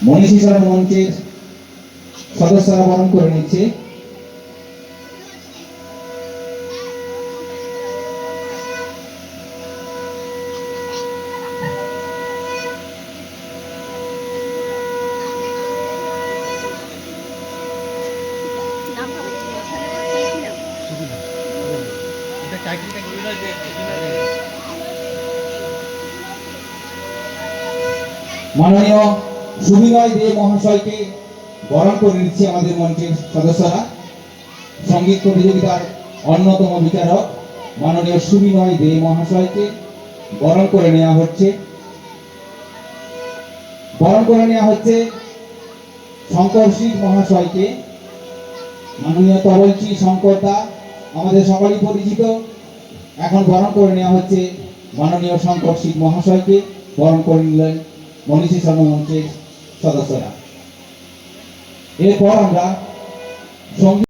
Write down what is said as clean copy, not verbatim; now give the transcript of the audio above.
মনীষী শরণ মঞ্চের সদস্যরা বরণ করে নিচ্ছে। মাননীয় সুবিনয় দে মহাশয়কে বরণ করে নিচ্ছে আমাদের মঞ্চের সদস্যরা। সঙ্গীত প্রতিযোগিতার অন্যতম বিচারক মাননীয় সুবিনয় দে মহাশয়কে বরণ করে নেওয়া হচ্ছে। বরণ করে নেওয়া হচ্ছে শঙ্কর সিং মহাশয়কে। মাননীয় তরলচি শঙ্কর দা আমাদের সকলেই পরিচিত। এখন বরণ করে নেওয়া হচ্ছে মাননীয় শঙ্কর সিং মহাশয়কে। বরণ করে নিলেন মনীষী শরণ মঞ্চের সদস্যরা। এরপর আমরা সঙ্গীত